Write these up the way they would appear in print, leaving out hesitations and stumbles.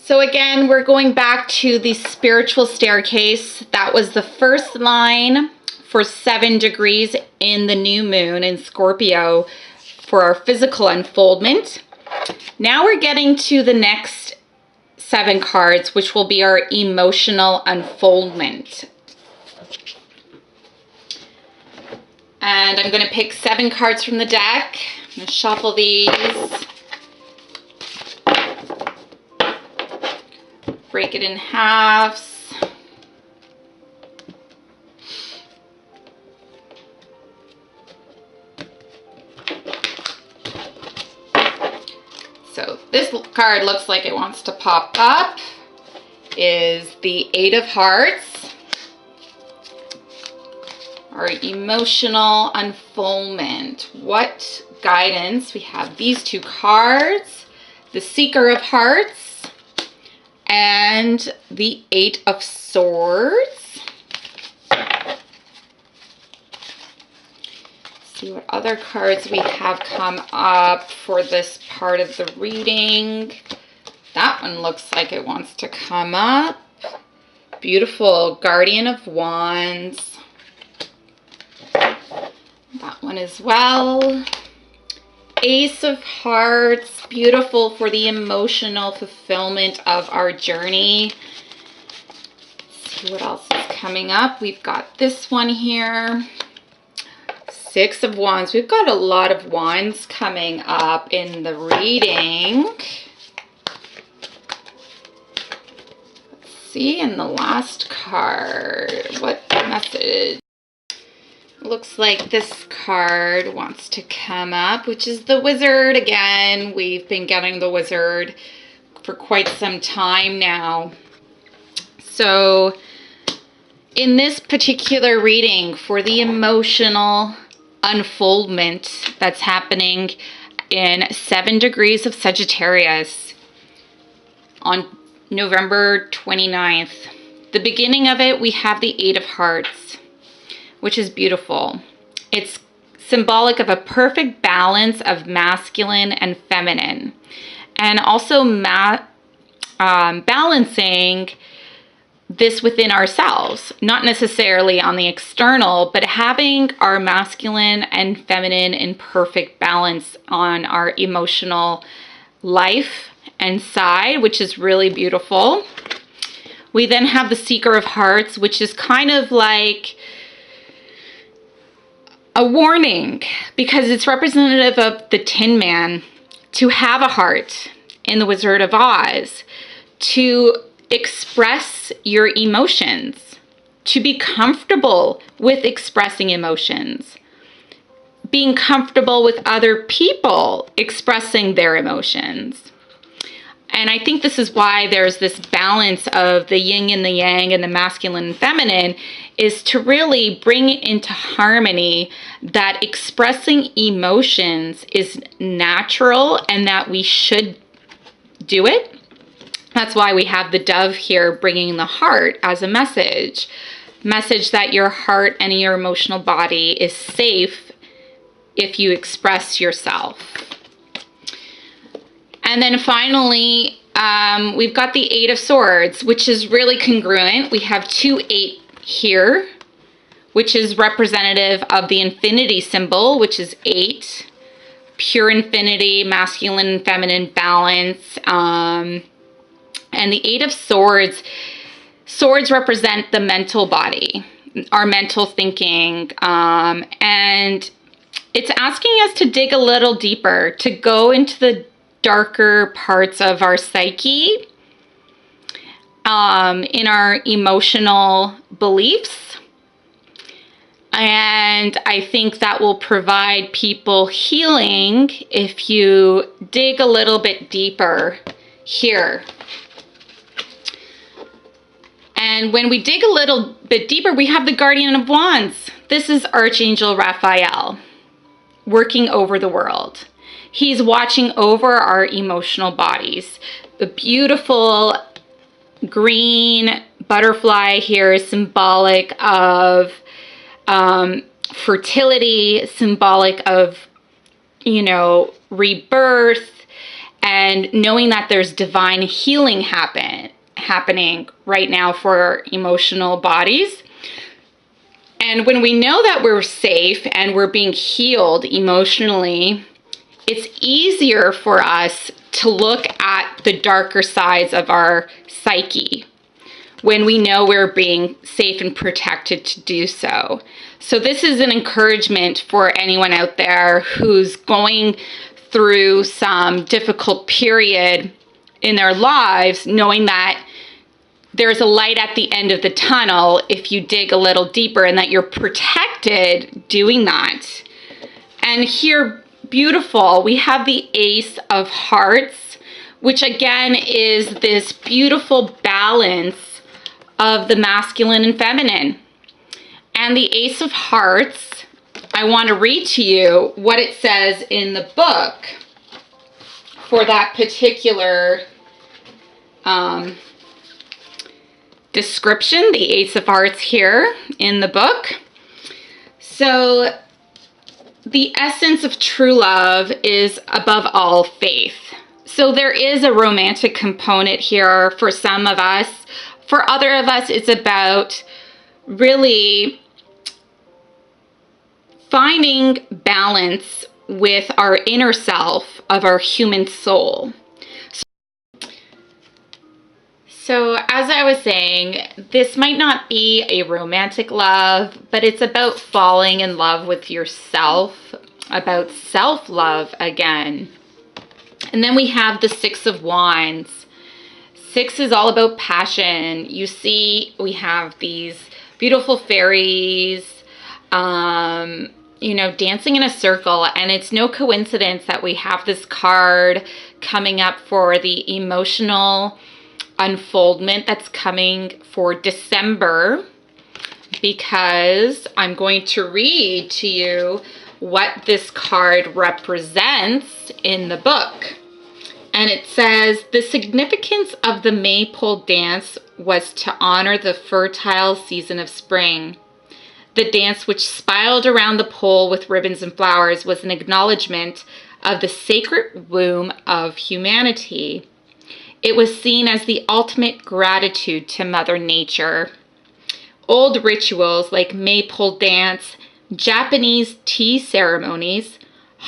So again, we're going back to the spiritual staircase. That was the first line for 7 degrees in the new moon in Scorpio for our physical unfoldment. Now we're getting to the next 7 cards, which will be our emotional unfoldment. And I'm going to pick 7 cards from the deck. I'm going to shuffle these. Break it in halves. So this card looks like it wants to pop up. Is the 8 of Hearts. Our emotional unfoldment. What guidance? We have these 2 cards. The Seeker of Hearts. And the 8 of Swords. See what other cards we have come up for this part of the reading. That one looks like it wants to come up. Beautiful Guardian of Wands. That one as well. Ace of Hearts, beautiful for the emotional fulfillment of our journey. Let's see what else is coming up. We've got this one here. 6 of Wands. We've got a lot of wands coming up in the reading. Let's see, in the last card, what message? Looks like this card wants to come up, which is the Wizard. Again, we've been getting the Wizard for quite some time now. So in this particular reading for the emotional unfoldment that's happening in 7 degrees of Sagittarius on November 29th, the beginning of it, we have the 8 of Hearts, which is beautiful. It's symbolic of a perfect balance of masculine and feminine, and also balancing this within ourselves, not necessarily on the external, but having our masculine and feminine in perfect balance on our emotional life and side, which is really beautiful. We then have the Seeker of Hearts, which is kind of like a warning, because it's representative of the Tin Man, to have a heart in the Wizard of Oz, to express your emotions, to be comfortable with expressing emotions, being comfortable with other people expressing their emotions. And I think this is why there's this balance of the yin and the yang and the masculine and feminine, is to really bring it into harmony, that expressing emotions is natural and that we should do it. That's why we have the dove here bringing the heart as a message that your heart and your emotional body is safe if you express yourself. And then finally, we've got the 8 of Swords, which is really congruent. We have 2 8 here, which is representative of the infinity symbol, which is 8. Pure infinity, masculine and feminine balance. And the 8 of Swords, swords represent the mental body, our mental thinking. And it's asking us to dig a little deeper, to go into the darker parts of our psyche, in our emotional beliefs. And I think that will provide people healing if you dig a little bit deeper here. And when we dig a little bit deeper, we have the Guardian of Wands. This is Archangel Raphael working over the world. He's watching over our emotional bodies. The beautiful green butterfly here is symbolic of fertility, symbolic of, rebirth, and knowing that there's divine healing happening right now for emotional bodies. And when we know that we're safe and we're being healed emotionally, it's easier for us to look at the darker sides of our psyche when we know we're being safe and protected to do so. So this is an encouragement for anyone out there who's going through some difficult period in their lives, knowing that there's a light at the end of the tunnel if you dig a little deeper, and that you're protected doing that. And here, beautiful, we have the Ace of Hearts, which again is this beautiful balance of the masculine and feminine. And the Ace of Hearts, I want to read to you what it says in the book for that particular description, the Ace of Hearts here in the book. So the essence of true love is above all faith. So there is a romantic component here for some of us. For other of us, it's about really finding balance with our inner self of our human soul. So as I was saying, this might not be a romantic love, but it's about falling in love with yourself, about self-love again. And then we have the Six of Wands. Six is all about passion. You see, we have these beautiful fairies, dancing in a circle. And it's no coincidence that we have this card coming up for the emotional unfoldment that's coming for December, because I'm going to read to you what this card represents in the book. And it says, the significance of the Maypole dance was to honor the fertile season of spring. The dance, which spiraled around the pole with ribbons and flowers, was an acknowledgement of the sacred womb of humanity. It was seen as the ultimate gratitude to Mother Nature. Old rituals like Maypole dance, Japanese tea ceremonies,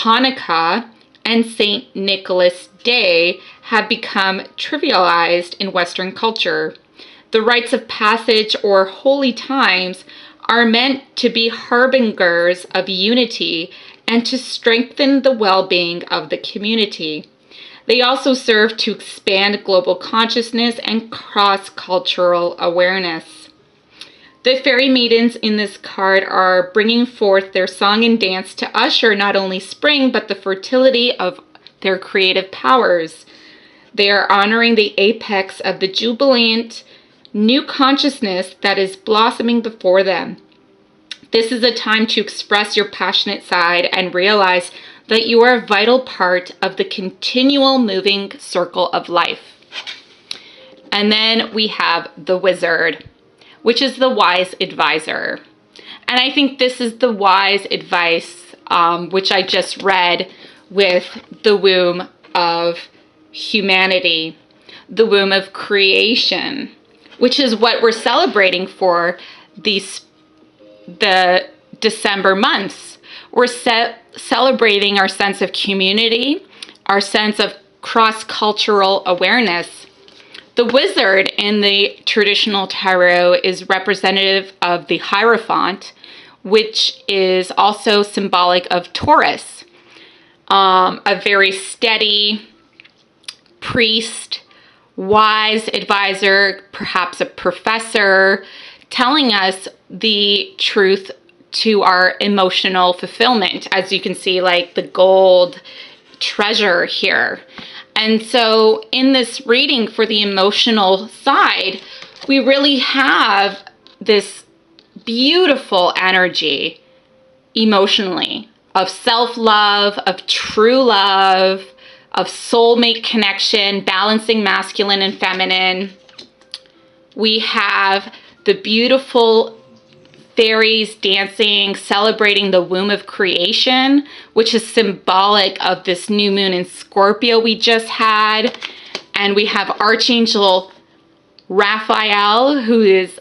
Hanukkah, and St. Nicholas Day have become trivialized in Western culture. The rites of passage or holy times are meant to be harbingers of unity and to strengthen the well-being of the community. They also serve to expand global consciousness and cross-cultural awareness. The fairy maidens in this card are bringing forth their song and dance to usher not only spring, but the fertility of their creative powers. They are honoring the apex of the jubilant new consciousness that is blossoming before them. This is a time to express your passionate side and realize that you are a vital part of the continual moving circle of life. And then we have the Wizard, which is the wise advisor. And I think this is the wise advice, which I just read with the womb of humanity, the womb of creation, which is what we're celebrating for the December months. We're celebrating our sense of community, our sense of cross-cultural awareness. The Wizard in the traditional tarot is representative of the Hierophant, which is also symbolic of Taurus, a very steady priest, wise advisor, perhaps a professor, telling us the truth to our emotional fulfillment, as you can see, like the gold treasure here. And so in this reading for the emotional side, we really have this beautiful energy emotionally of self-love, of true love, of soulmate connection, balancing masculine and feminine. We have the beautiful fairies dancing, celebrating the womb of creation, which is symbolic of this new moon in Scorpio we just had. And we have Archangel Raphael, who is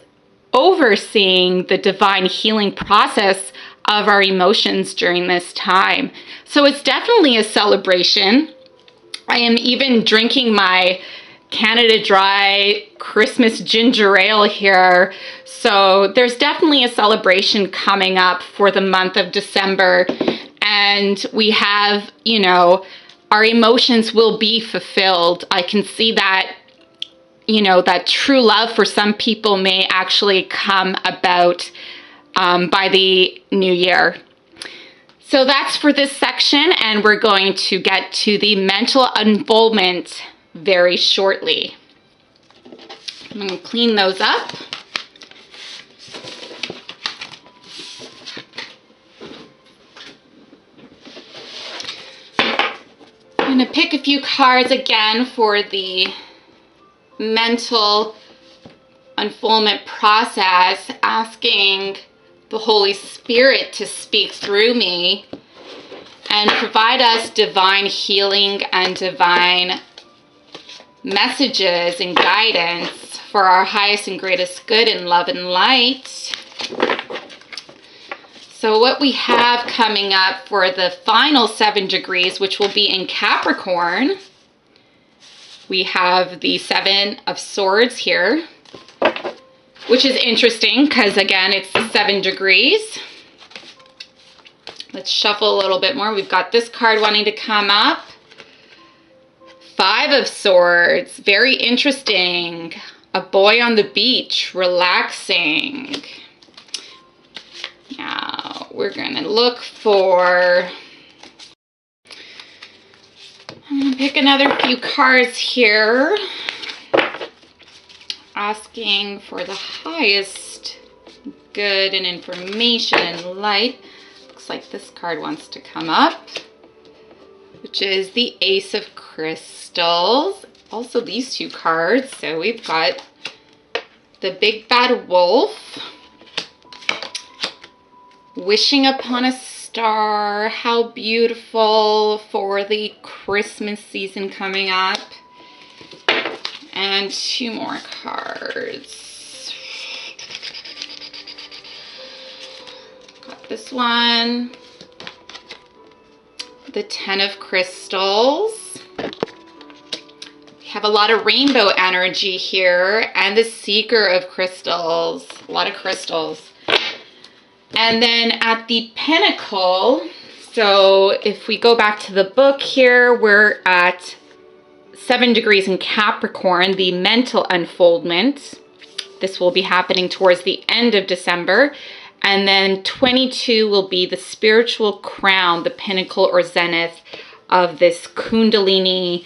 overseeing the divine healing process of our emotions during this time. So it's definitely a celebration. I am even drinking my Canada Dry Christmas ginger ale here. So there's definitely a celebration coming up for the month of December. And we have, you know, our emotions will be fulfilled. I can see that, you know, that true love for some people may actually come about by the new year. So that's for this section, and we're going to get to the mental unfoldment very shortly. I'm going to clean those up. I'm going to pick a few cards again for the mental unfoldment process, asking the Holy Spirit to speak through me and provide us divine healing and divine messages and guidance for our highest and greatest good in love and light. So what we have coming up for the final 7 degrees, which will be in Capricorn, we have the 7 of Swords here, which is interesting because, again, it's the 7 degrees. Let's shuffle a little bit more. We've got this card wanting to come up. 5 of Swords, very interesting. A boy on the beach, relaxing. Now, we're going to look for... I'm going to pick another few cards here, asking for the highest good and information and light. Looks like this card wants to come up, which is the Ace of Crystals. Also these 2 cards. So we've got the Big Bad Wolf, wishing upon a star. How beautiful for the Christmas season coming up. And 2 more cards. Got this one. The 10 of Crystals. We have a lot of rainbow energy here. And the Seeker of Crystals. A lot of crystals. And then at the Pentacle, so if we go back to the book here, we're at 7 degrees in Capricorn, the mental unfoldment. This will be happening towards the end of December. And then 22 will be the spiritual crown, the pinnacle or zenith of this Kundalini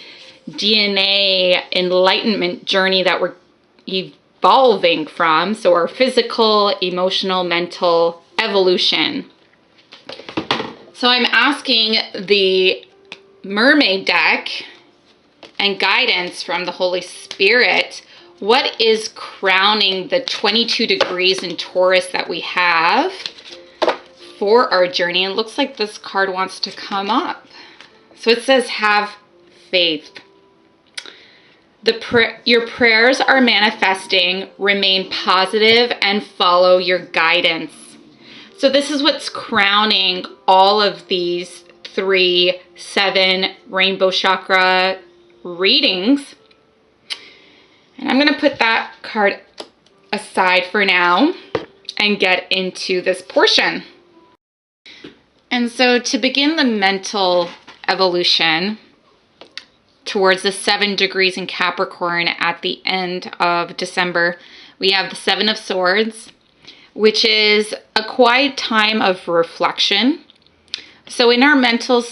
DNA enlightenment journey that we're evolving from. So our physical, emotional, mental evolution. So I'm asking the Mermaid deck and guidance from the Holy Spirit. What is crowning the 22 degrees in Taurus that we have for our journey? And it looks like this card wants to come up. So it says, have faith. Your prayers are manifesting. Remain positive and follow your guidance. So this is what's crowning all of these 3, 7 rainbow chakra readings. And I'm going to put that card aside for now and get into this portion. And so to begin the mental evolution towards the 7 degrees in Capricorn at the end of December, we have the 7 of Swords, which is a quiet time of reflection. So in our mental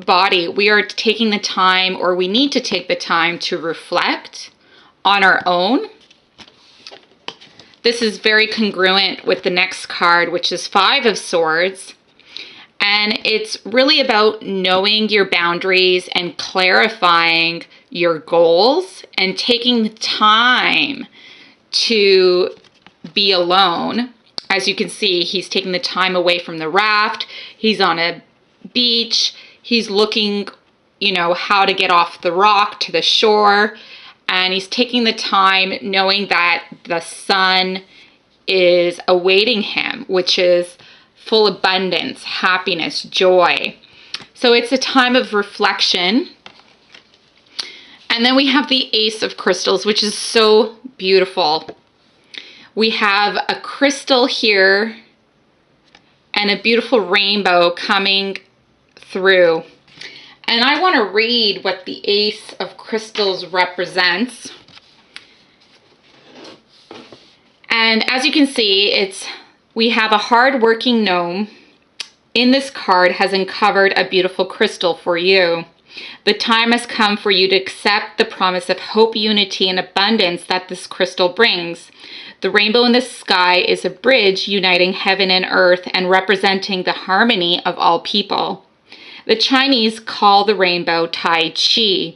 body, we are taking the time, or we need to take the time to reflect on our own. This is very congruent with the next card, which is 5 of Swords. And it's really about knowing your boundaries and clarifying your goals and taking the time to be alone As you can see, he's taking the time away from the raft. He's on a beach. He's looking, how to get off the rock to the shore. And he's taking the time knowing that the sun is awaiting him, which is full abundance, happiness, joy. So it's a time of reflection. And then we have the Ace of Crystals, which is so beautiful. We have a crystal here and a beautiful rainbow coming through. And I want to read what the Ace of Crystals represents. And as you can see, we have a hard-working gnome. In this card has uncovered a beautiful crystal for you. The time has come for you to accept the promise of hope, unity, and abundance that this crystal brings. The rainbow in the sky is a bridge uniting heaven and earth and representing the harmony of all people. The Chinese call the rainbow Tai Chi,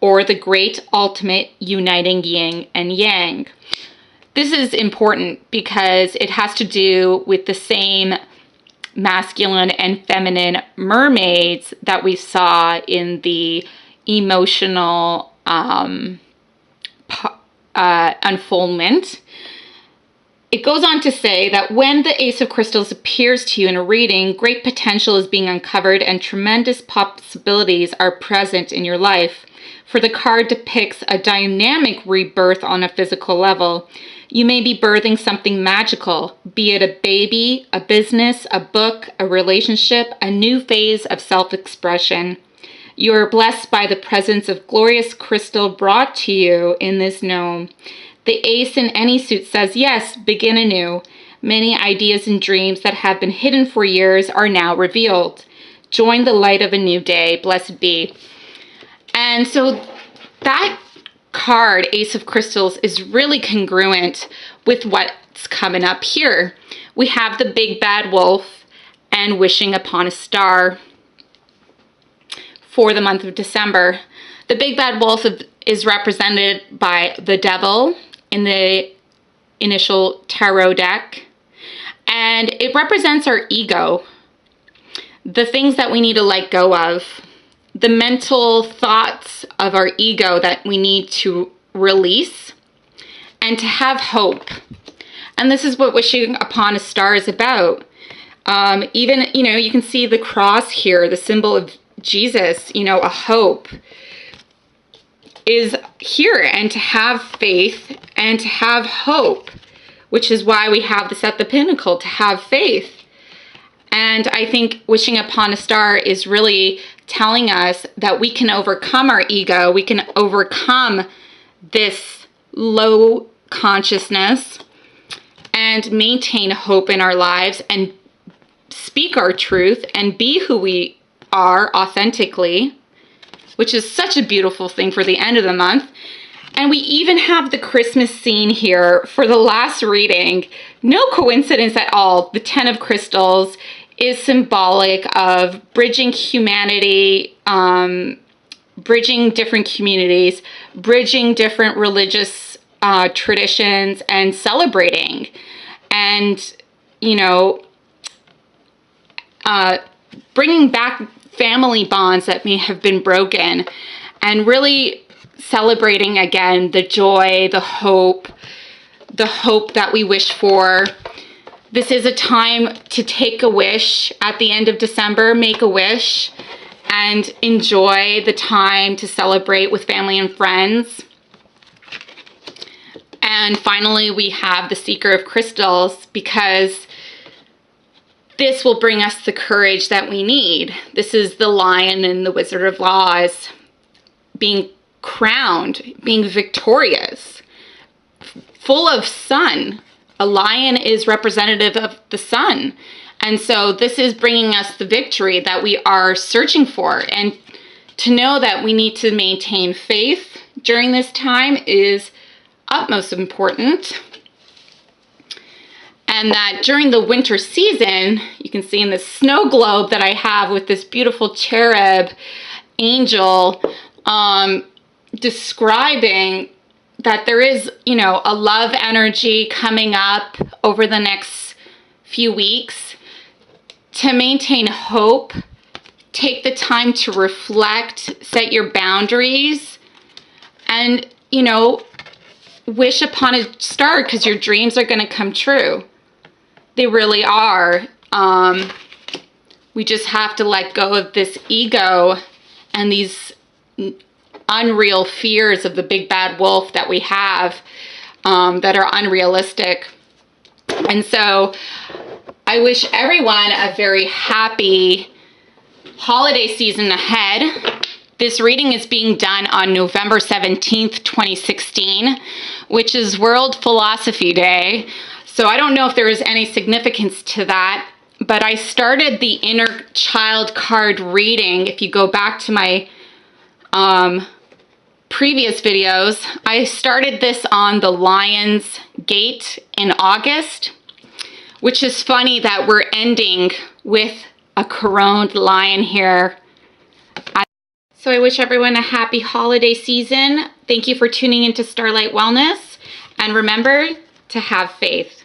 or the great ultimate uniting yin and yang. This is important because it has to do with the same masculine and feminine mermaids that we saw in the emotional unfoldment. It goes on to say that when the Ace of Crystals appears to you in a reading, great potential is being uncovered and tremendous possibilities are present in your life. For the card depicts a dynamic rebirth on a physical level. You may be birthing something magical, be it a baby, a business, a book, a relationship, a new phase of self-expression. You are blessed by the presence of glorious crystal brought to you in this gnome. The ace in any suit says, yes, begin anew. Many ideas and dreams that have been hidden for years are now revealed. Join the light of a new day. Blessed be. And so that card, Ace of Crystals, is really congruent with what's coming up here. We have the big bad wolf and wishing upon a star for the month of December. The big bad wolf is represented by the devil in the initial tarot deck, and it represents our ego, the things that we need to let go of, the mental thoughts of our ego that we need to release, and to have hope. And this is what wishing upon a star is about. Even, you can see the cross here, the symbol of Jesus, a hope is here, and to have faith and to have hope, which is why we have this at the pinnacle, to have faith. And I think wishing upon a star is really telling us that we can overcome our ego, we can overcome this low consciousness and maintain hope in our lives and speak our truth and be who we are authentically, which is such a beautiful thing for the end of the month. And we even have the Christmas scene here for the last reading. No coincidence at all. The Ten of Crystals is symbolic of bridging humanity, bridging different communities, bridging different religious traditions, and celebrating. And, bringing back family bonds that may have been broken, and really celebrating again the joy, the hope that we wish for. This is a time to take a wish at the end of December, make a wish, and enjoy the time to celebrate with family and friends. And finally, we have the Seeker of Crystals, because this will bring us the courage that we need. This is the Lion and the Wizard of Oz being crowned, being victorious, full of sun. A lion is representative of the sun. And so this is bringing us the victory that we are searching for. And to know that we need to maintain faith during this time is utmost important. And that during the winter season, you can see in the snow globe that I have with this beautiful cherub angel, describing that there is, a love energy coming up over the next few weeks to maintain hope. Take the time to reflect, set your boundaries, and, you know, wish upon a star, because your dreams are going to come true. They really are. We just have to let go of this ego and these unreal fears of the big bad wolf that we have, that are unrealistic. And so I wish everyone a very happy holiday season ahead. This reading is being done on November 17th, 2016, which is World Philosophy Day. So I don't know if there is any significance to that, but I started the inner child card reading. If you go back to my previous videos, I started this on the Lion's Gate in August, which is funny that we're ending with a coroned lion here. So I wish everyone a happy holiday season. Thank you for tuning into Starlight Wellness, and remember to have faith.